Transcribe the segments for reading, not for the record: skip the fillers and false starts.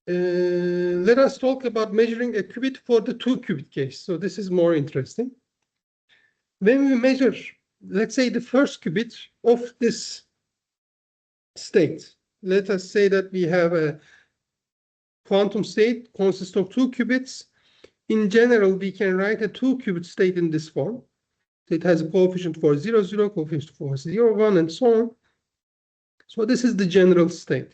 Let us talk about measuring a qubit for the 2-qubit case. So this is more interesting. When we measure, let's say, the first qubit of this state, let us say that we have a quantum state consists of 2 qubits. In general, we can write a 2-qubit state in this form. So it has a coefficient for 0, 0, coefficient for 0, 1, and so on. So this is the general state.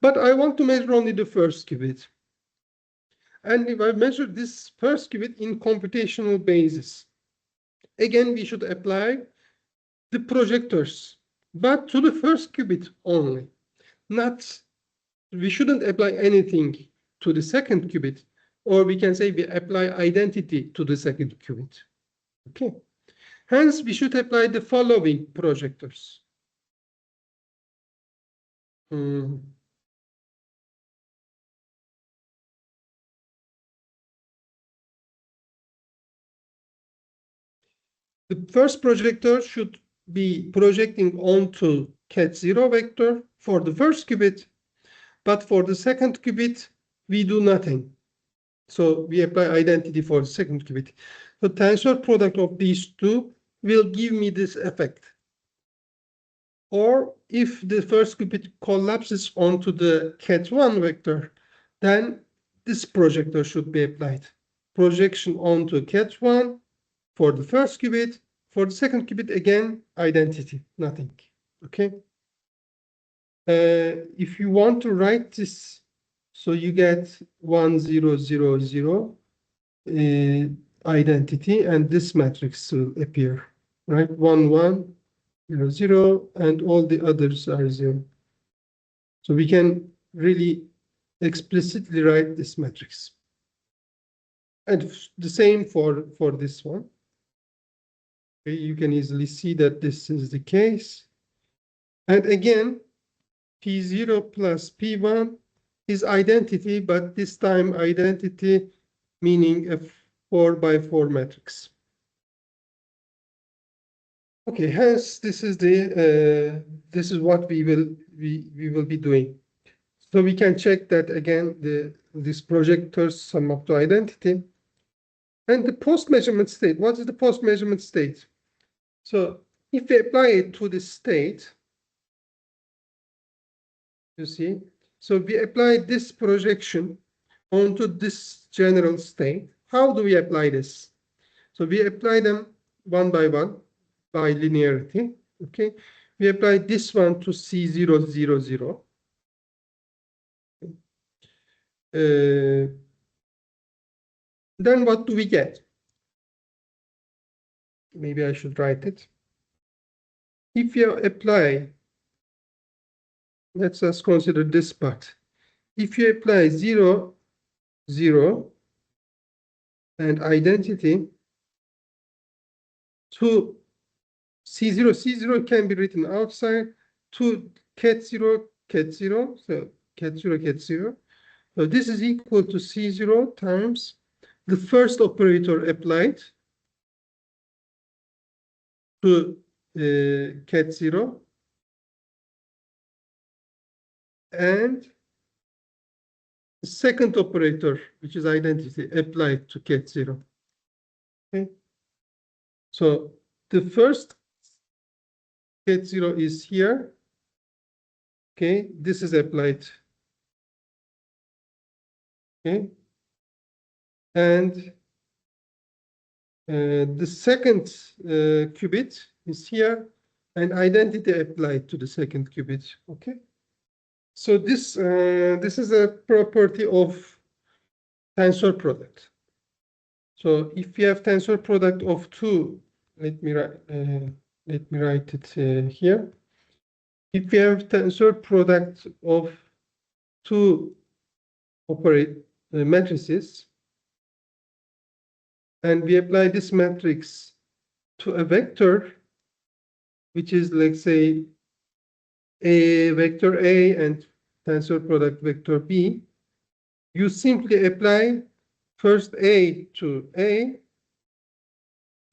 But I want to measure only the first qubit. And if I measure this first qubit in computational basis, again, we should apply the projectors, but to the first qubit only. We shouldn't apply anything to the second qubit, or we can say we apply identity to the second qubit. Okay. Hence, we should apply the following projectors. The first projector should be projecting onto ket0 vector for the first qubit, but for the second qubit, we do nothing. So we apply identity for the second qubit. The tensor product of these two will give me this effect. Or if the first qubit collapses onto the ket1 vector, then this projector should be applied. Projection onto ket1 for the first qubit. For the second qubit, again, identity, nothing. Okay. If you want to write this, so you get 1, 0, 0, 0 identity, and this matrix will appear, right? 1, 1, 0, 0, and all the others are 0. So we can really explicitly write this matrix. And the same for this one. Okay, you can easily see that this is the case. And again, P0 plus P1 is identity, but this time identity meaning a 4x4 matrix. Okay, hence this is what we will be doing. So we can check that again. These projectors sum up to identity. And the post-measurement state. What is the post-measurement state? So if we apply it to this state, you see, so we apply this projection onto this general state. How do we apply this? So we apply them one by one by linearity. Okay, we apply this one to C0, 0, 0. Then what do we get? Maybe I should write it. If you apply, let's just consider this part. If you apply 0, 0, and identity to C0, C0 can be written outside to ket0, ket0, so ket0, ket0. So this is equal to C0 times the first operator applied to ket0 and the second operator, which is identity, applied to ket0. Okay. So the first ket0 is here. Okay, this is applied. Okay, and the second qubit is here, and identity applied to the second qubit. Okay, so this is a property of tensor product. So if you have tensor product of two, let me write it here. If you have tensor product of two matrices, and we apply this matrix to a vector, which is, let's say, a vector A and tensor product vector B, you simply apply first A to A,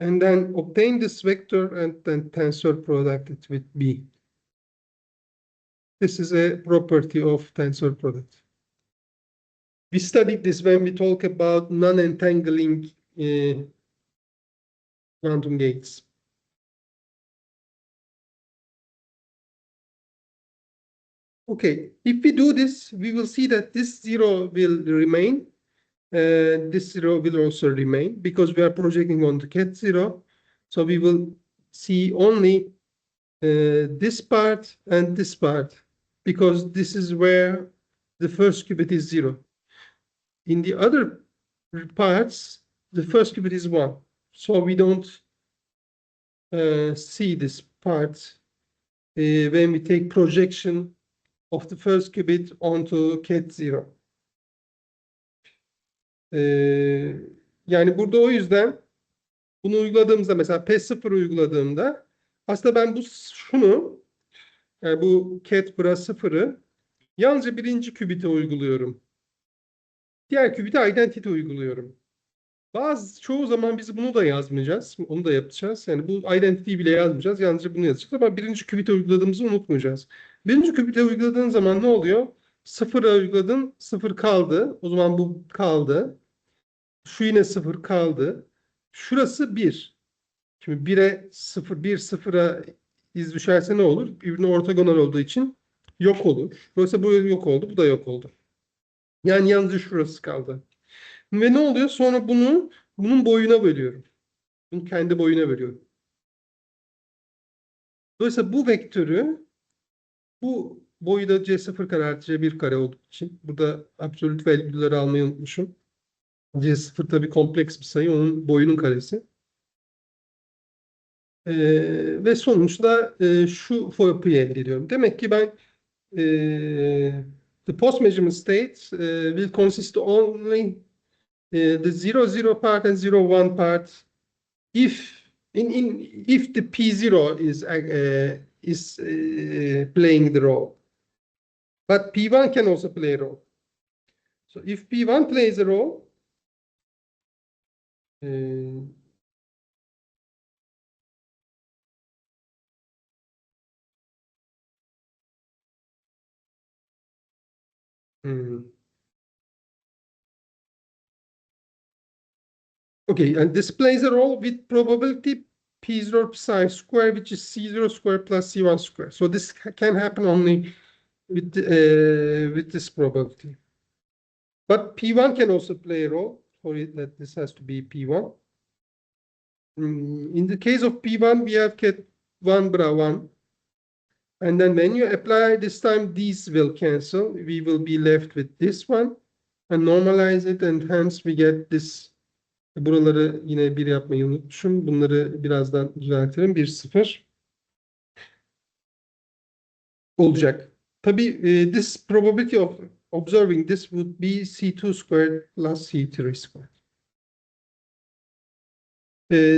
and then obtain this vector and then tensor product it with B. This is a property of tensor product. We studied this when we talk about non-entangling quantum gates. Okay, if we do this, we will see that this zero will remain. This zero will also remain because we are projecting on the ket zero. So we will see only this part and this part because this is where the first qubit is zero. In the other parts, the first qubit is one. So we don't see this part when we take projection of the first qubit onto ket zero. Yani burada o yüzden bunu uyguladığımızda mesela P0 uyguladığımda aslında ben şunu yani bu ket bra sıfırı yalnızca birinci qubit'e uyguluyorum. Diğer qubit'e identity uyguluyorum. Çoğu zaman biz bunu da yazmayacağız. Onu da yapacağız. Yani bu identity'yi bile yazmayacağız. Yalnızca bunu yazacağız ama birinci qubit'e uyguladığımızı unutmayacağız. Birinci qubit'e uyguladığın zaman ne oluyor? Sıfıra uyguladın, sıfır kaldı. O zaman bu kaldı. Şu yine sıfır kaldı. Şurası bir. Şimdi 1'e 0, 1 sıfıra iz düşerse ne olur? Birbirine ortogonal olduğu için yok olur. Dolayısıyla bu yok oldu, bu da yok oldu. Yani yalnızca şurası kaldı. Ve ne oluyor? Sonra bunun boyuna bölüyorum. Bunun kendi boyuna bölüyorum. Dolayısıyla bu vektörü bu boyu da C0 kare artı C1 kare olduğu için burada absolut value'ları almayı unutmuşum. C0 tabii kompleks bir sayı. Onun boyunun karesi. Ve sonuçta şu yapıyı elde ediyorum. Demek ki ben the post measurement states will consist only the 0 part and 1 part if the P0 is playing the role. But P1 can also play a role. So if P1 plays a role, okay, and this plays a role with probability P0 psi square, which is C0 square plus C1 square. So this can happen only with this probability. But P1 can also play a role. Sorry that this has to be P1. In the case of P1, we have ket 1 bra 1. And then when you apply this time, these will cancel. We will be left with this one and normalize it, and hence we get this. Buraları yine 1 yapmayı unutmuşum. Bunları birazdan düzeltirim. 1, 0 olacak. Tabii this probability of observing this would be C2 squared plus C3 squared.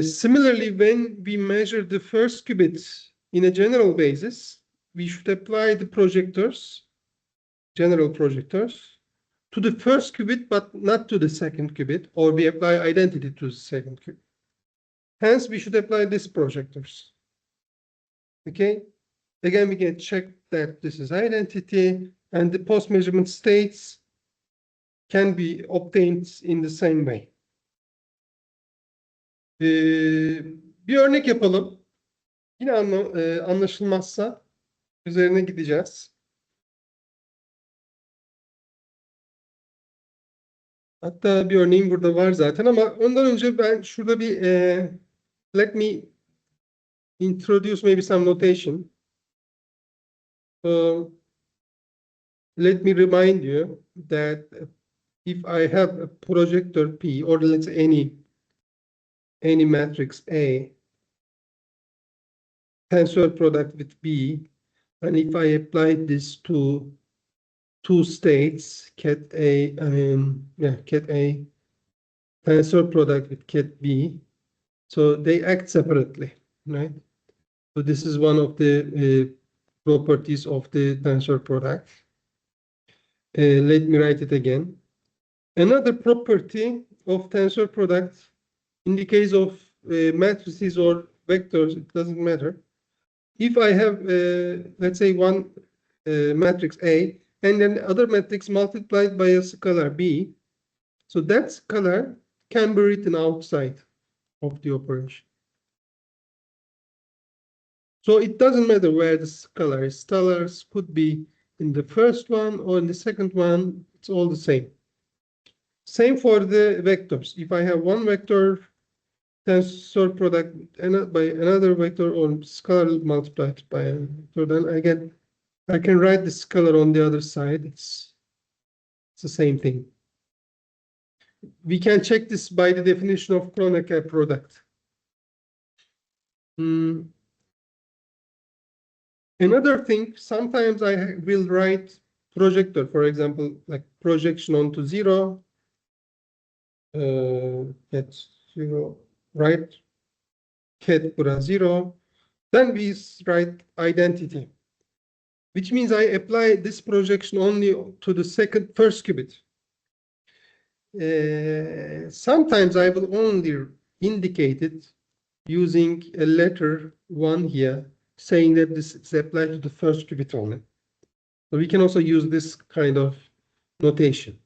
Similarly, when we measure the first qubit in a general basis, we should apply the projectors, general projectors, to the first qubit, but not to the second qubit, or we apply identity to the second qubit. Hence, we should apply these projectors. Okay? Again, we can check that this is identity, and the post-measurement states can be obtained in the same way. Bir örnek yapalım. Yine anlaşılmazsa üzerine gideceğiz. Hatta bir örneğim burada var zaten ama ondan önce ben şurada bir let me introduce maybe some notation. Let me remind you that if I have a projector P, or let's say any matrix A, tensor product with B, and if I apply this to two states, ket A, ket A, tensor product with ket B, so they act separately, right? So this is one of the properties of the tensor product. Let me write it again. Another property of tensor product, in the case of matrices or vectors, it doesn't matter. If I have, let's say, one matrix A and then other matrix multiplied by a scalar b. So that scalar can be written outside of the operation. So it doesn't matter where the scalar is. Scalars could be in the first one or in the second one. It's all the same. Same for the vectors. If I have one vector tensor product by another vector or scalar multiplied by a vector, then I can write the scalar on the other side. It's the same thing. We can check this by the definition of Kronecker product. Another thing, sometimes I will write projector, for example, like projection onto 0, ket 0, right? Ket bura 0. Then we write identity, which means I apply this projection only to the first qubit. Sometimes I will only indicate it using a letter 1 here, saying that this is applied to the first qubit only. So we can also use this kind of notation.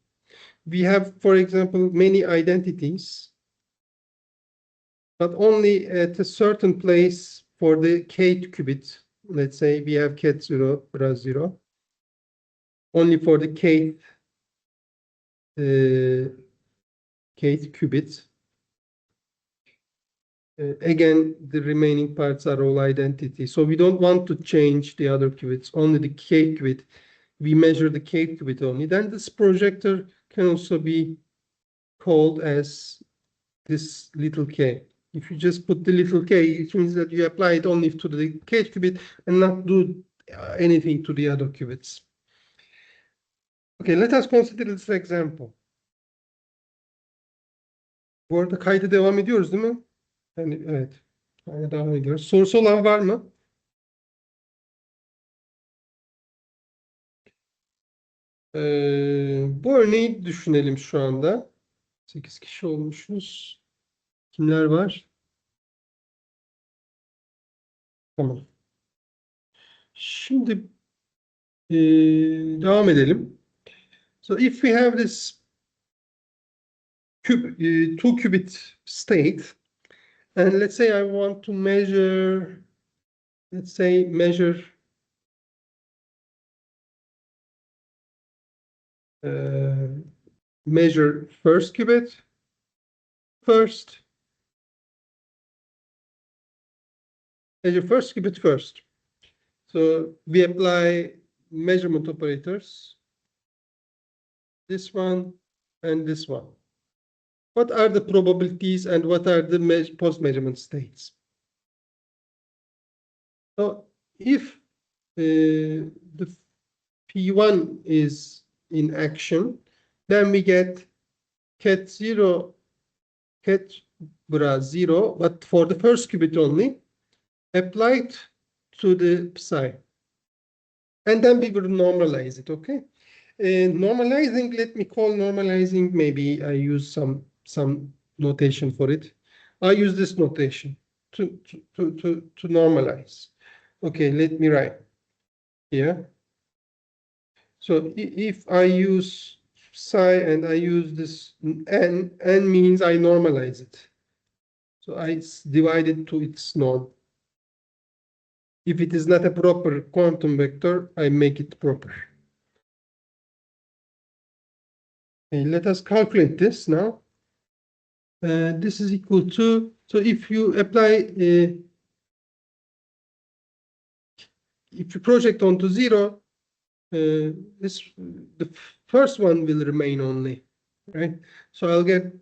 We have, for example, many identities, but only at a certain place for the kth qubit. Let's say we have ket 0, bra 0, only for the kth qubit. Again, the remaining parts are all identity. So we don't want to change the other qubits, only the kth qubit. We measure the kth qubit only. Then this projector can also be called as this little k. If you just put the little k, it means that you apply it only to the kth qubit and not do anything to the other qubits. Okay, let us consider this example. Bu arada kayda devam ediyoruz değil mi? Yani evet. Kayda devam ediyoruz. Sorusu olan var mı? Bu örneği düşünelim şu anda. 8 kişi olmuşuz. Kimler var? Tamam. Şimdi devam edelim. So if we have this two qubit state, and let's say I want to measure, measure first qubit first, measure first qubit first. So we apply measurement operators, this one and this one. What are the probabilities and what are the post-measurement states? So if the P1 is in action, then we get ket 0, ket bra 0, but for the first qubit only, applied to the psi. And then we will normalize it, okay? Normalizing, let me call normalizing, maybe I use some notation for it. I use this notation to normalize. Okay, let me write here. So if I use psi and I use this n means I normalize it. So I divide it to its norm. If it is not a proper quantum vector, I make it proper. Okay, let us calculate this now. This is equal to, so if you apply, if you project onto 0, the first one will remain only, right? So I'll get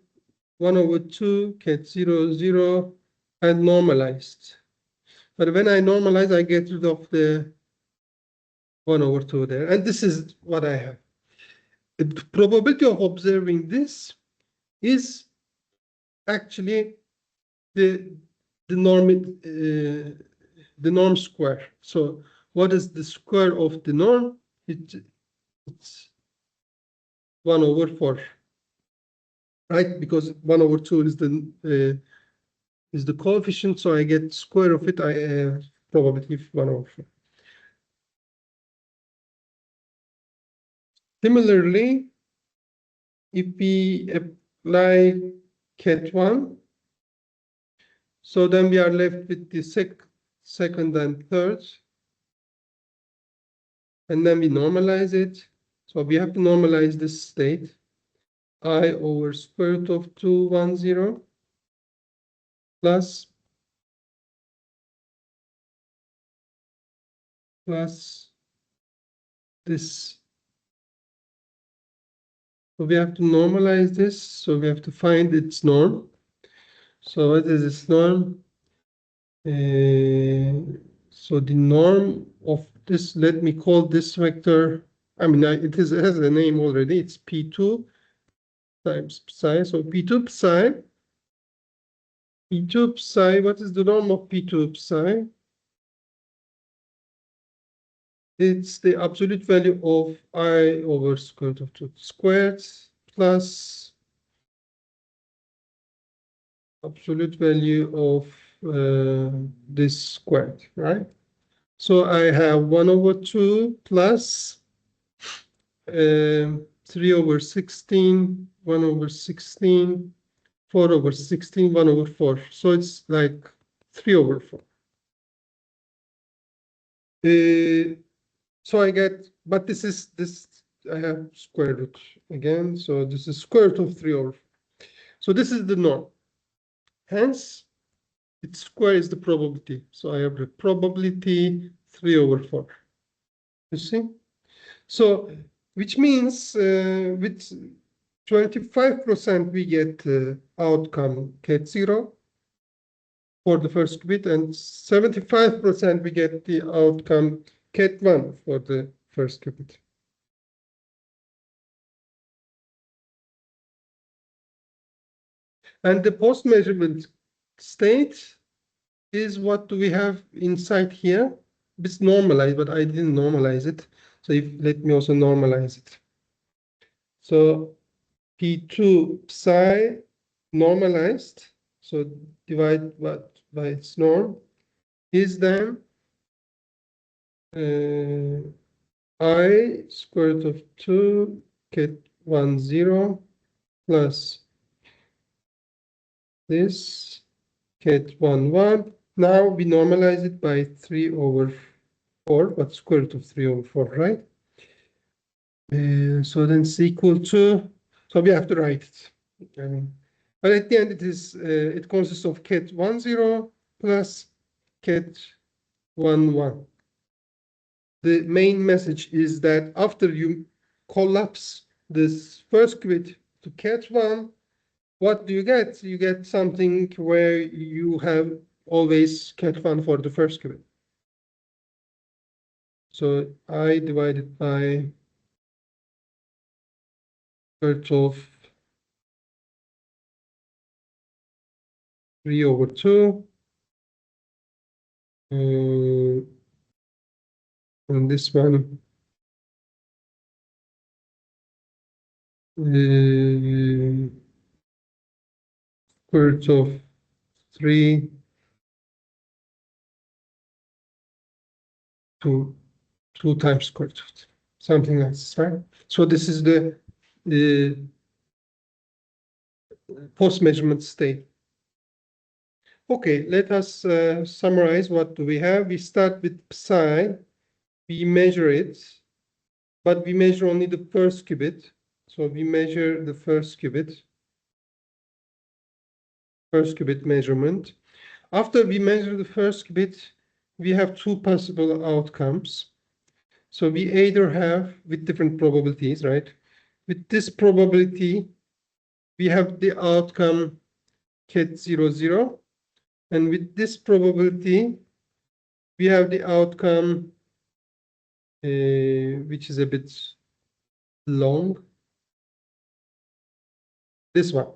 1/2 ket 0, 0, and normalized. But when I normalize, I get rid of the 1/2 there. And this is what I have. The probability of observing this is actually the norm square. So what is the square of the norm? It's 1/4, right? Because 1/2 is the coefficient, so I get square of it. I probability 1/4. Similarly, if we apply cat1, so then we are left with the second and third, and then we normalize it. So we have to normalize this state, I over square root of 2, 1, 0, plus this. So we have to normalize this. So we have to find its norm. So what is its norm? So the norm of this, let me call this vector, I mean, it has a name already. It's P2 times psi. So P2 psi, what is the norm of P2 psi? It's the absolute value of I over square root of 2 squared plus absolute value of this squared, right? So I have 1 over 2 plus 3 over 16, 1 over 16, 4 over 16, 1 over 4. So it's like 3 over 4. So I get, but this, I have square root again. So this is square root of 3 over 4. So this is the norm. Hence, its square is the probability. So I have the probability 3 over 4. You see? So, which means with 25% we get outcome cat 0 for the first qubit, and 75% we get the outcome cat 1 for the first qubit. And the post-measurement state is what do we have inside here? It's normalized, but I didn't normalize it. So let me also normalize it. So P2 psi normalized, so divide by its norm, is then I square root of 2 cat 1, 0 plus this cat 1, 1. Now we normalize it by 3 over 4, but square root of 3 over 4, right? So then it's equal to, so we have to write it. I mean, but at the end it is, it consists of cat 1, 0 plus cat 1, 1. The main message is that after you collapse this first qubit to cat 1, what do you get? You get something where you have always cat 1 for the first qubit. So I divided by square root of 3 over 2. And this one square root of 3 to 2 times square root, something like this, right? So this is the post-measurement state. Okay, let us summarize. What do we have? We start with psi. We measure it, but we measure only the first qubit. So we measure the first qubit measurement. After we measure the first qubit, we have two possible outcomes. So we either have with different probabilities, right? With this probability, we have the outcome cat 0, 0. And with this probability, we have the outcome, which is a bit long. This one.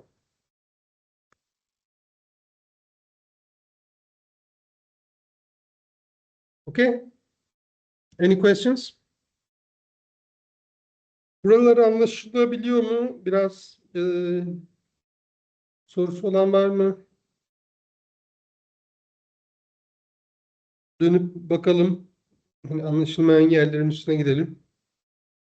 Okay. Any questions? Buralar anlaşılabiliyor mu? Biraz sorusu olan var mı? Dönüp bakalım. Hani anlaşılmayan yerlerin üstüne gidelim.